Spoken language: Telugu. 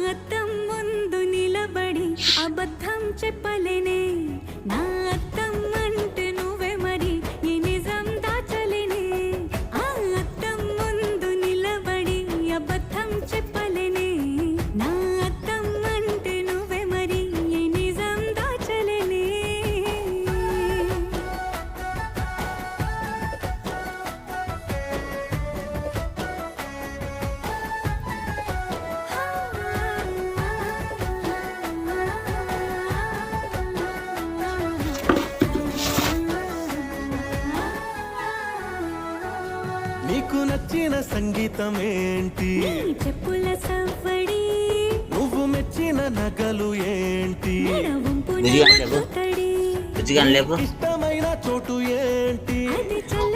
అద్దం ముందు నిలబడి అబద్ధం చెప్పలేనే నా అద్దం అంటే నువ్వే మరి ఈ నిజం దాచలేనే ఆ అద్దం ముందు నిలబడి అబద్ధం చెప్పలేనే నా అద్దం అంటే నువ్వే మరి ఈ నిజం దాచలేనే నీకు నచ్చిన సంగీతం ఏంటి నీ చెప్పుల సవ్వడి నువ్వు మెచ్చిన నగలు ఏంటి నడవంపు బిర్యానీ లేవు. తడి రుచిగా లేవు. ఇష్టమైన చోటు ఏంటి అది చల్ల